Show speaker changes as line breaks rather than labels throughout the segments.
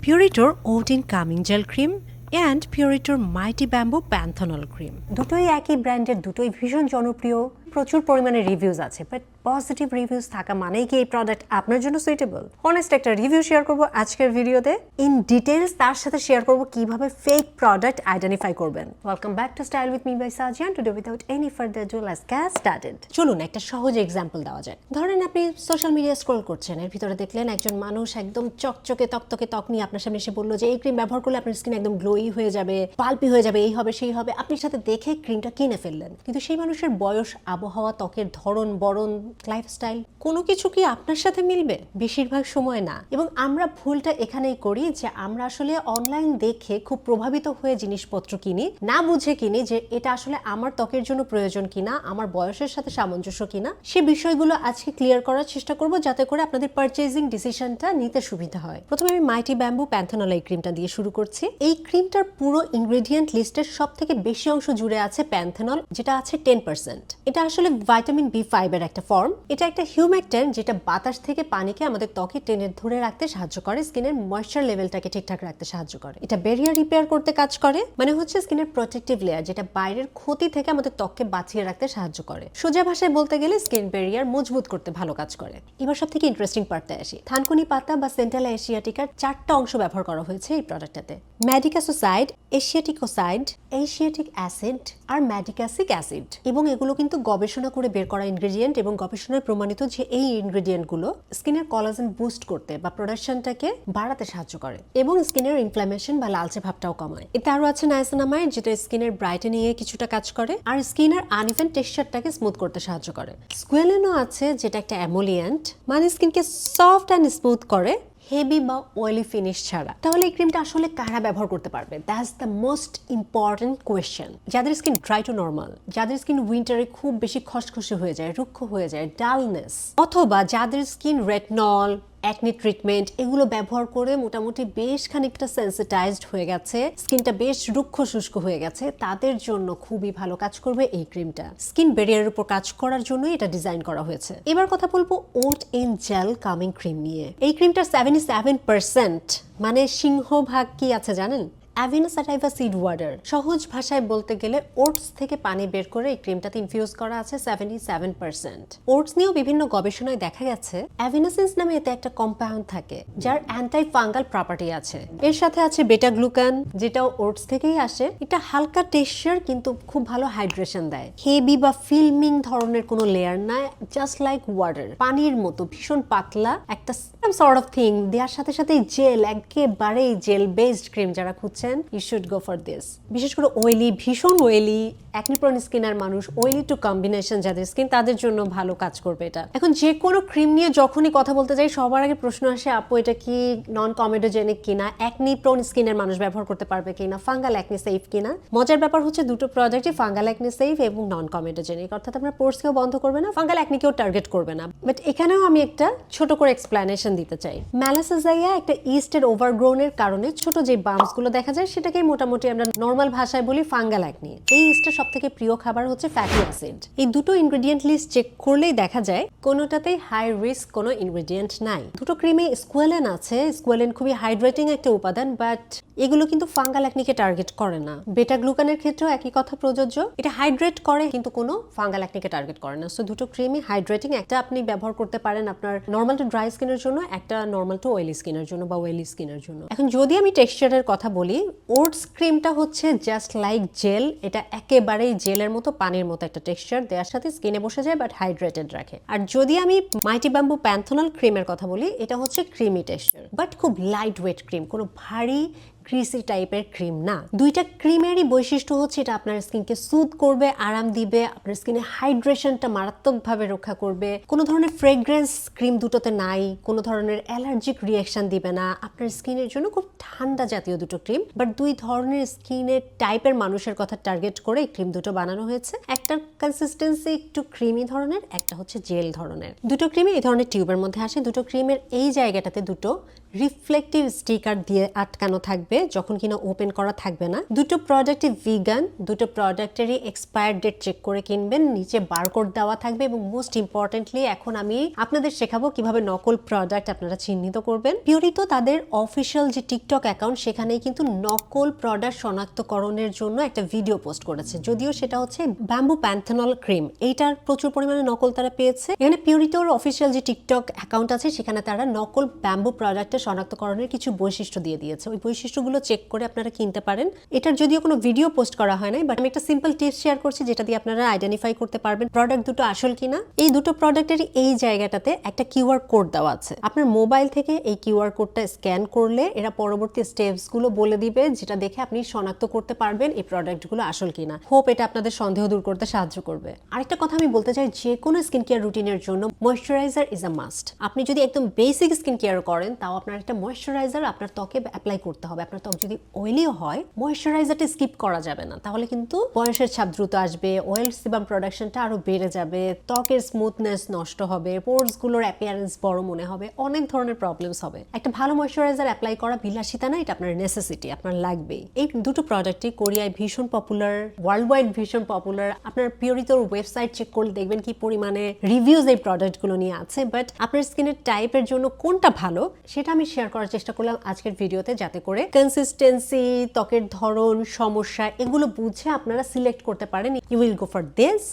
Purito Oat in Calming Gel Cream and Purito Mighty Bamboo Panthenol Cream. দুটোই একই ব্র্যান্ডের, দুটোই ভীষণ জনপ্রিয়, প্রচুর পরিমাণে রিভিউজ আছে, বাট পজিটিভ রিভিউজ থাকা মানেই কি এই প্রোডাক্ট আপনার জন্য সুইটেবল? অনেস্ট একটা রিভিউ শেয়ার করব আজকের ভিডিওতে ইন ডিটেইলস, তার সাথে শেয়ার করব কিভাবে ফেক প্রোডাক্ট আইডেন্টিফাই করবেন। Welcome back to style with me by Sajia. Today without any further do let's get started. চলুন একটা সহজ এক্সাম্পল দেওয়া যাক। ধরেন আপনি সোশ্যাল মিডিয়া স্ক্রল করছেন, এর ভিতরে দেখলেন একজন মানুষ একদম চকচকে তকতকে ত্বক নিয়ে আপনার সামনে এসে বললো যে এই ক্রিম ব্যবহার করলে আপনার স্কিন একদম গ্লোই হয়ে যাবে, পাল্পি হয়ে যাবে, এই হবে সেই হবে। আপনি সাথে দেখে ক্রিমটা কিনে ফেললেন, কিন্তু সেই মানুষের বয়স, আবহাওয়া, ত্বকের ধরন, বরণ, লাইফস্টাইল কোনো কিছু কি আপনার সাথে মিলবে? বেশিরভাগ সময় না। এবং আমরা ভুলটা এখানেই করি যে আমরা আসলে অনলাইন দেখে খুব প্রভাবিত হয়ে জিনিসপত্র কিনি, না বুঝে কিনি যে এটা আসলে আমার ত্বকের জন্য প্রয়োজন কিনা, আমার বয়সের সাথে সামঞ্জস্য কিনা। সে বিষয়গুলো আজকে ক্লিয়ার করার চেষ্টা করব যাতে করে আপনাদের পারচেজিং ডিসিশনটা নিতে সুবিধা হয়। প্রথমে আমি মাইটি ব্যাম্বু প্যান্থেনল এই ক্রিমটা দিয়ে শুরু করছি। এই ক্রিমটার পুরো ইনগ্রেডিয়েন্ট লিস্টের সব থেকে বেশি অংশ জুড়ে আছে প্যান্থেনল, যেটা আছে 10%। এটা আসলে ভাইটামিন B5 এর একটা ফর্ম। এটা একটা হিউমেকট্যান্ট যেটা বাতাস থেকে পানিকে আমাদের ত্বকে টেনে ধরে রাখতে সাহায্য করে, স্কিনের ময়েশ্চার লেভেলটাকে ঠিকঠাক রাখতে সাহায্য করে। এটা ব্যারিয়ার রিপেয়ার করতে কাজ করে, মানে হচ্ছে স্কিনের প্রোটেক্টিভ লেয়ার, যেটা বাইরের ক্ষতি থেকে আমাদের ত্বককে বাঁচিয়ে রাখতে সাহায্য করে। সোজা ভাষায় বলতে গেলে স্কিন ব্যারিয়ার মজবুত করতে ভালো কাজ করে। এবার সব থেকে ইন্টারেস্টিং পার্টে আসি। থানকুনি পাতা বা সেন্ট্রাল এশিয়াটিকার 4টা অংশ ব্যবহার করা হয়েছে এই প্রোডাক্টটাতে: ম্যাডিকাসোসাইড, এশিয়াটিকোসাইড, এশিয়াটিক অ্যাসিড আর ম্যাডিকাসিক অ্যাসিড। এবং এগুলো কিন্তু গবেষণা করে বের করা ইনগ্রেডিয়েন্ট, এবং গবেষণায় প্রমাণিত যে এই ইনগ্রেডিয়েন্টগুলো স্কিনের কোলাজেন বুস্ট করতে বা প্রোডাকশনটাকে বাড়াতে সাহায্য করে এবং স্কিনের ইনফ্ল্যামেশন বা লালচে ভাবটাও কমায়। এতে আরো আছে নায়াসিনামাইড, যেটা স্কিনের ব্রাইটেনিং এ কিছুটা কাজ করে আর স্কিনের আনইভেন টেক্সচারটাকে স্মুথ করতে সাহায্য করে। স্কুয়েলিনও আছে, যেটা একটা অ্যামোলিয়েন্ট, মানে স্কিনকে সফট অ্যান্ড স্মুথ করে, হেভি বা অয়েলি ফিনিশ ছাড়া। তাহলে এই ক্রিমটা আসলে কারা ব্যবহার করতে পারবে? That's the most important question. যাদের স্কিন ড্রাই টু নর্মাল, যাদের স্কিন উইন্টারে খুব বেশি খসখসে হয়ে যায়, রুক্ষ হয়ে যায়, ডালনেস, অথবা যাদের স্কিন রেটনল, অ্যাকনি ট্রিটমেন্ট এগুলো ব্যবহার করে মোটামুটি বেশ খানিকটা সেন্সিটাইজড হয়ে গেছে, স্কিনটা বেশ রুক্ষ শুষ্ক হয়ে গেছে, তাদের জন্য খুবই ভালো কাজ করবে এই ক্রিমটা। স্কিন ব্যারিয়ারের উপর কাজ করার জন্য এটা ডিজাইন করা হয়েছে। এবার কথা বলবো ওট ইন জেল কামিং ক্রিম নিয়ে। এই ক্রিমটার 77%, মানে সিংহভাগ কি আছে জানেন? অ্যাভিনা স্যাটাইভা সিড ওয়াটার। সহজ ভাষায় বলতে গেলে ওটস থেকে পানি বের করে এই ক্রিমটাতে ইনফিউজ করা আছে 77%। ওটস নিয়েও বিভিন্ন গবেষণায় দেখা গেছে অ্যাভিনাসিন্স নামে এতে একটা কম্পাউন্ড থাকে যার অ্যান্টাই ফাঙ্গাল প্রপার্টি আছে। এর সাথে আছে বেটা গ্লুকান, যেটাও ওটস থেকেই আসে। এটা হালকা টেক্সচার কিন্তু খুব ভালো হাইড্রেশন দেয়। হেভি বা ফিল্মিং ধরনের কোনো লেয়ার না, জাস্ট লাইক ওয়াটার, পানির মতো ভীষণ পাতলা একটা সর্ট অফ থিং। দেওয়ার সাথে সাথে জেল, একেবারেই জেল বেসড ক্রিম যারা খুঁজছেন, you should go for this। বিশেষ করে অয়েলি, ভীষণ অয়েলি, অ্যাকনি প্রোন স্কিনের মানুষ, অয়েলি টু কম্বিনেশন যাদের স্কিন, তাদের জন্য ভালো কাজ করবে এটা। এখন যে কোনো ক্রিম নিয়ে যখনই কথা বলতে যাই, সবার আগে প্রশ্ন আসে, আপু এটা কি নন কমেডোজেনিক কিনা, অ্যাকনি প্রোন স্কিনের মানুষ ব্যবহার করতে পারবে কিনা, ফাঙ্গাল অ্যাকনি সেফ কিনা। মজার ব্যাপার হচ্ছে দুটো প্রোডাক্টই ফাঙ্গাল অ্যাকনি সেফ এবং নন কমেডোজেনিক, অর্থাৎ আপনার পোর্সকেও বন্ধ করবে না, ফাঙ্গাল অ্যাকনিকেও টার্গেট করবে না। বাট এখানেও আমি একটা ছোট করে এক্সপ্লেনেশন দিতে চাই। ম্যালাসাজাইয়া একটা ইস্টের ওভারগ্রোনের কারণে ছোট যে বাম্পস গুলো দেখা যায়, সেটাকে মোটামুটি আমরা নর্মাল ভাষায় বলি ফাঙ্গাল অ্যাকনি। এই ইস্টের সবথেকে প্রিয় খাবার হচ্ছে ফ্যাটি অ্যাসিড। এই দুটো ইনগ্রেডিয়েন্ট লিস্ট চেক করলেই দেখা যায় কোনোটাতেই হাই রিস্ক কোনো ইনগ্রেডিয়েন্ট নাই। দুটো ক্রিমে স্কুয়েলিন আছে। স্কুয়েলিন খুবই হাইড্রেটিং একটা উপাদান, বাট এগুলো কিন্তু ফাঙ্গাল অ্যাকনিকে টার্গেট করে না। বেটা গ্লুকানের ক্ষেত্রেও একই কথা প্রযোজ্য, এটা হাইড্রেট করে কিন্তু কোনো ফাঙ্গাল অ্যাকনিকে টার্গেট করে না। সো দুটো ক্রিমই হাইড্রেটিং। একটা আপনি ব্যবহার করতে পারেন আপনার নর্মাল টু ড্রাই স্কিনের জন্য, একটা নর্মাল টু অয়েলি স্কিনের জন্য বা অয়েলি স্কিনের জন্য। এখন যদি আমি টেক্সচারের কথা বলি, ওটস ক্রিমটা হচ্ছে জাস্ট লাইক জেল। এটা একেবারেই জেলের মতো, পানির মতো একটা টেক্সচার, দেওয়ার সাথে স্কিনে বসে যায় বাট হাইড্রেটেড রাখে। আর যদি আমি মাইটি ব্যাম্বু প্যান্থেনল ক্রিমের কথা বলি, এটা হচ্ছে ক্রিমি টেক্সচার বাট খুব লাইট ওয়েট ক্রিম, কোনো ভারী গ্রিসি টাইপের ক্রিম না। দুইটা ক্রিমেরই বৈশিষ্ট্য হচ্ছে এটা আপনার স্কিনকে সুদ করবে, আরাম দিবে, আপনার স্কিনে হাইড্রেশনটা মারাত্মকভাবে রক্ষা করবে। কোনো ধরনের ফ্রেগ্রেন্স ক্রিম দুটোতে নাই, কোনো ধরনের অ্যালার্জিক রিয়াকশন দিবে না। আপনার স্কিনের জন্য খুব ঠান্ডা জাতীয় দুটো ক্রিম, বাট দুই ধরনের স্কিনের টাইপের মানুষের কথা টার্গেট করে এই ক্রিম দুটো বানানো হয়েছে। একটা কনসিস্টেন্সি একটু ক্রিমি ধরনের, একটা হচ্ছে জেল ধরনের। দুটো ক্রিমে এই ধরনের টিউবের মধ্যে আসে। দুটো ক্রিমের এই জায়গাটাতে দুটো রিফ্লেক্টিভ স্টিকার দিয়ে আটকানো থাকবে যখন কিনা ওপেন করা থাকবে না। দুটো প্রোডাক্টই ভিগান, দুটো প্রোডাক্টেরই এক্সপায়ার ডেট চেক করে কিনবেন, নিচে বারকোড দেওয়া থাকবে এবং মোস্ট ইম্পর্টেন্টলি এখন আমি আপনাদের শেখাবো কিভাবে নকল প্রোডাক্ট আপনারা চিহ্নিত করবেন। পিউরিটো তাদের অফিসিয়াল যে টিকটক অ্যাকাউন্ট সেখানেই কিন্তু নকল প্রোডাক্ট শনাক্তকরণের জন্য একটা ভিডিও পোস্ট করেছে, যদিও সেটা হচ্ছে ব্যাম্বু প্যান্থনল ক্রিম। এইটার প্রচুর পরিমাণে নকল তারা পেয়েছে। এখানে পিউরিটোর অফিসিয়াল যে টিকটক অ্যাকাউন্ট আছে সেখানে তারা নকল ব্যাম্বু প্রোডাক্টের শনাক্তকরণের কিছু বৈশিষ্ট্য দিয়ে দিয়েছে। ওই বৈশিষ্ট্যগুলো চেক করে আপনারা কিনতে পারেন। এটার যদিও কোনো ভিডিও পোস্ট করা হয় নাই, বাট আমি একটা সিম্পল টিপস শেয়ার করছি যেটা দিয়ে আপনারা আইডেন্টিফাই করতে পারবেন প্রোডাক্ট দুটো আসল কিনা। এই দুটো প্রোডাক্টের এই জায়গাটাতে একটা কিউআর কোড দেওয়া আছে। আপনার মোবাইল থেকে এই কিউআর কোডটা স্ক্যান করলে এরা পরবর্তী স্টেপসগুলো বলে দিবে, যেটা দেখে আপনি শনাক্ত করতে পারবেন এই প্রোডাক্টগুলো আসল কিনা। হোপ এটা আপনাদের সন্দেহ দূর করতে সাহায্য করবে। আরেকটা কথা আমি বলতে চাই, যে কোনো স্কিন কেয়ার রুটিনের জন্য ময়েশ্চারাইজার ইজ আ মাস্ট। আপনি যদি একদম বেসিক স্কিন কেয়ার করেন তাও আপনার একটা ময়েশ্চারাইজার আপনার ত্বকে অ্যাপ্লাই করতে হবে। আপনার ত্বক যদি অয়েলিও হয় ময়েশ্চারাইজারটা স্কিপ করা যাবে না, তাহলে কিন্তু বয়সের ছাপ দ্রুত আসবে, অয়েল সিবাম প্রোডাকশনটা আরো বেড়ে যাবে, ত্বকের স্মুথনেস নষ্ট হবে, পোরস গুলোর অ্যাপিয়ারেন্স বড় মনে হবে, অনেক ধরনের প্রবলেমস হবে। একটা ভালো ময়েশ্চারাইজার অ্যাপ্লাই করা বিলাসিতা না, এটা আপনার নেসেসিটি, আপনার লাগবেই। এই দুটো প্রোডাক্টই কোরিয়ায় ভীষণ পপুলার, ওয়ার্ল্ড ওয়াইড ভীষণ পপুলার। আপনার পিউরিটোর ওয়েবসাইট চেক করলে দেখবেন কি পরিমাণে রিভিউজ এই প্রোডাক্টগুলো নিয়ে আছে। বাট আপনার স্কিনের টাইপের জন্য কোনটা ভালো সেটা আমি শেয়ার করার চেষ্টা করলাম আজকের ভিডিওতে, যাতে করে কনসিস্টেন্সি, ত্বকের ধরন, সমস্যা এগুলো বুঝে আপনারা সিলেক্ট করতে পারেন। You will go for this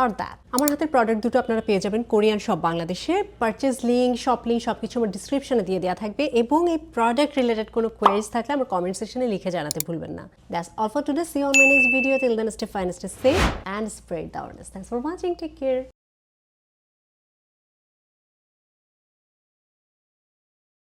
or that. আমার হাতের প্রোডাক্ট দুটো আপনারা পেয়ে যাবেন কোরিয়ান শপ বাংলাদেশে। পারচেজ লিঙ্ক, শপ লিঙ্ক সবকিছু আমার ডিসক্রিপশনে দিয়ে দেওয়া থাকবে, এবং এই প্রোডাক্ট রিলেটেড কোনো কোয়েরিজ থাকলে আমার কমেন্ট সেকশনে লিখে জানাতে ভুলবেন না। That's all for today. See you on my next video. Till then stay fine, stay safe and spread the awareness. Thanks for watching. Take care.